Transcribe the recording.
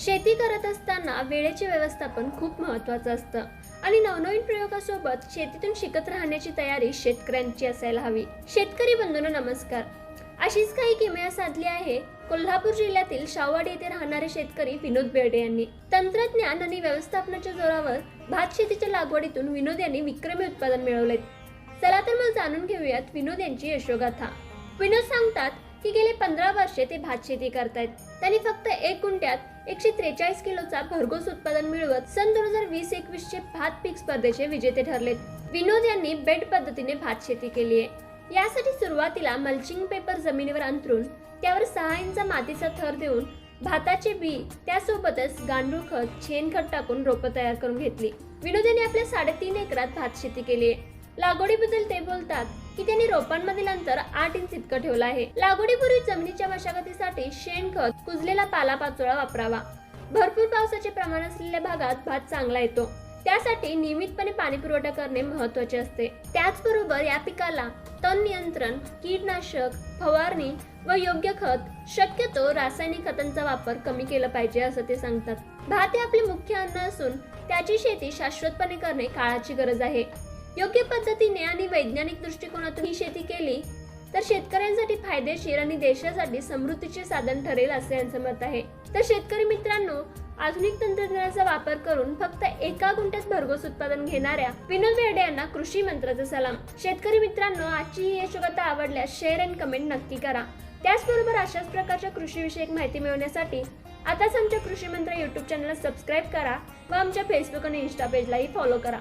शेती करत असताना वेळेचे व्यवस्थापन खूप महत्त्वाचं असतं आणि नवनवीन प्रयोगासोबत शेतीतून शिकत राहण्याची तयारी शेतकऱ्यांची असायला हवी. शेतकरी बंधूंनो नमस्कार. अशीच काही किमया साधली आहे कोल्हापूर जिल्ह्यातील शाहूवाडी येथे राहणारे शेतकरी विनोद बेर्डे यांनी. तंत्रज्ञान आणि व्यवस्थापनाच्या जोरावर भात शेतीच्या लागवडीतून विनोद यांनी विक्रमी उत्पादन मिळवले. चला तर मग जाणून घेऊयात विनोद यांची यशोगाथा. विनोद सांगतात की गेले 15 वर्षे ते भात शेती करतायत. त्यांनी फक्त 1 गुंठ्यात 143 किलोचा भरघोस उत्पादन मिळवत सन 2020-21 चे भात पीक स्पर्धेचे विजेते ठरलेत. विनोद यांनी बेड पद्धतीने भात शेती केली आहे. यासाठी सुरुवातीला मल्चिंग पेपर जमिनीवर अंथरून त्यावर 6 इंच मातीचा थर देऊन भाताचे बी त्यासोबतच गांडूळ खत, शेणखत टाकून रोपं तयार करून घेतली. विनोद यांनी आपल्या 3.5 एकरात भात शेती केली आहे. लागवडीबद्दल ते बोलतात की त्यांनी रोपांमधील अंतर 8 इंच इतकं ठेवलं आहे. लागवडीपूर्वी जमिनीच्या मशागतीसाठी शेणखत, कुजलेला पालापाचोळा वापरावा. भरपूर पावसाचे प्रमाण असलेल्या भागात भात चांगला येतो. त्यासाठी नियमितपणे पाणी पुरवठा करणे महत्त्वाचे असते. त्याचबरोबर या पिकाला तण नियंत्रण, कीटनाशक फवारणी व योग्य खत, शक्यतो रासायनिक खतांचा वापर कमी केला पाहिजे असं ते सांगतात. भात हे आपले मुख्य अन्न असून त्याची शेती शाश्वतपणे करणे काळाची गरज आहे. योग्य पद्धतीने आणि वैज्ञानिक दृष्टिकोनातून ही शेती केली तर शेतकऱ्यांसाठी फायदेशीर आणि देशासाठी समृद्धीचे साधन ठरेल असे यांचं मत आहे. तर शेतकरी मित्रांनो, आधुनिक तंत्रज्ञानाचा वापर करून फक्त 1 गुंठ्यात भरघोस उत्पादन घेणाऱ्या विनोद बेर्डे यांना कृषी मंत्राचा सलाम. शेतकरी मित्रांनो, आजची ही यशोगाथा आवडल्यास शेअर अँड कमेंट नक्की करा. त्याचबरोबर अशाच प्रकारच्या कृषीविषयक माहिती मिळवण्यासाठी आताच आमच्या कृषी मंत्र YouTube चॅनलला सबस्क्राईब करा व आमच्या फेसबुक आणि इन्स्टा पेजलाही फॉलो करा.